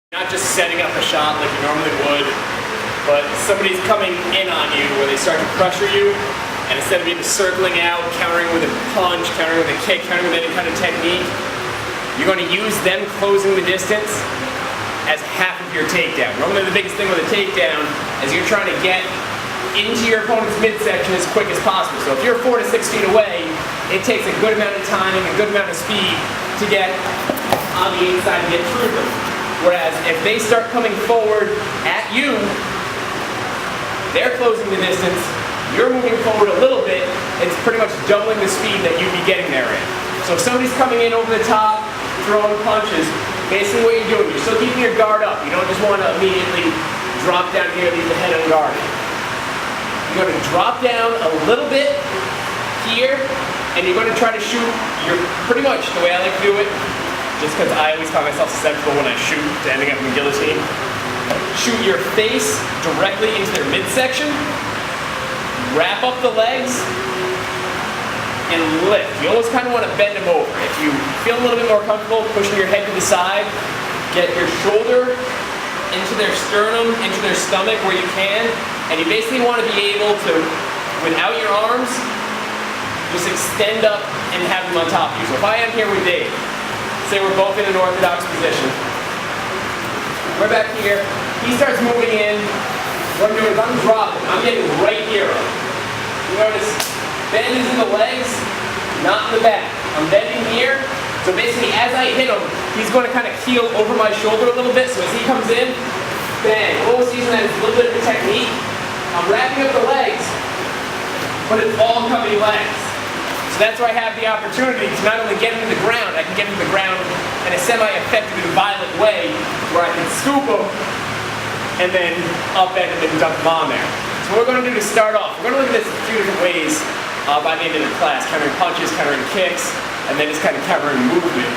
Not just setting up a shot like you normally would, but somebody's coming in on you where they start to pressure you, and instead of either circling out, countering with a punch, countering with a kick, countering with any kind of technique, you're going to use them closing the distance as half of your takedown. Normally the biggest thing with a takedown is you're trying to get into your opponent's midsection as quick as possible. So if you're 4 to 6 feet away, it takes a good amount of time and a good amount of speed to get on the inside and get through them. Whereas if they start coming forward at you, they're closing the distance, you're moving forward a little bit, it's pretty much doubling the speed that you'd be getting there in. So if somebody's coming in over the top, throwing punches, basically what you're doing, you're still keeping your guard up. You don't just want to immediately drop down here, leave the head unguarded. You're going to drop down a little bit here, and you're going to try to shoot your, pretty much the way I like to do it, just because I always find myself susceptible when I shoot to ending up in guillotine. Shoot your face directly into their midsection, wrap up the legs, and lift. You almost kind of want to bend them over. If you feel a little bit more comfortable pushing your head to the side, get your shoulder into their sternum, into their stomach where you can, and you basically want to be able to, without your arms, just extend up and have them on top of you. So if I am here with Dave, say we're both in an orthodox position. We're back here. He starts moving in. What I'm doing is I'm dropping. I'm getting right here. You notice bend is in the legs, not in the back. I'm bending here. So basically as I hit him, he's going to kind of keel over my shoulder a little bit. So as he comes in, bang. Almost using that as a little bit of a technique. I'm wrapping up the legs, but it's all coming legs. So that's where I have the opportunity to not only get him to the ground, I can get him to the ground in a semi-effective and violent way where I can scoop him and then upend him and dump him on there. So what we're going to do to start off, we're going to look at this a few different ways by the end of the class, countering punches, countering kicks, and then just kind of covering movement.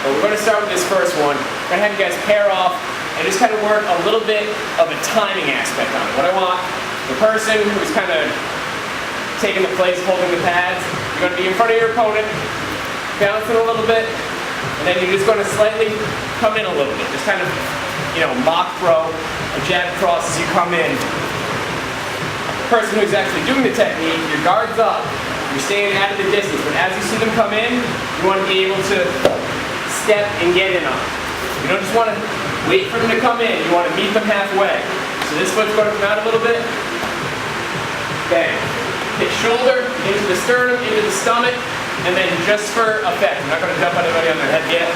But we're going to start with this first one. I'm going to have you guys pair off and just kind of work a little bit of a timing aspect on it. What I want, the person who's kind of taking the place, holding the pads, you're going to be in front of your opponent, bouncing a little bit, and then you're just going to slightly come in a little bit. Just kind of, mock throw, a jab cross as you come in. The person who's actually doing the technique, your guard's up, you're staying out of the distance, but as you see them come in, you want to be able to step and get in on them. You don't just want to wait for them to come in, you want to meet them halfway. So this foot's going to come out a little bit, bang. Hit shoulder, into the sternum, into the stomach, and then just for effect, I'm not going to dump anybody on their head yet.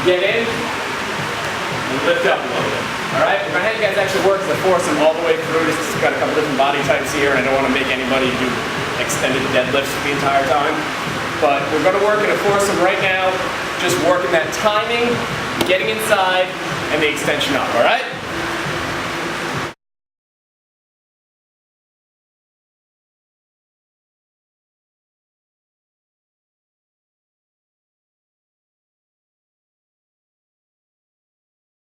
Get in, and lift up a little bit. Alright, we're going to have you guys actually work the foursome all the way through. This has got a couple different body types here, and I don't want to make anybody do extended deadlifts the entire time. But we're going to work in a foursome right now, just working that timing, getting inside, and the extension up, alright?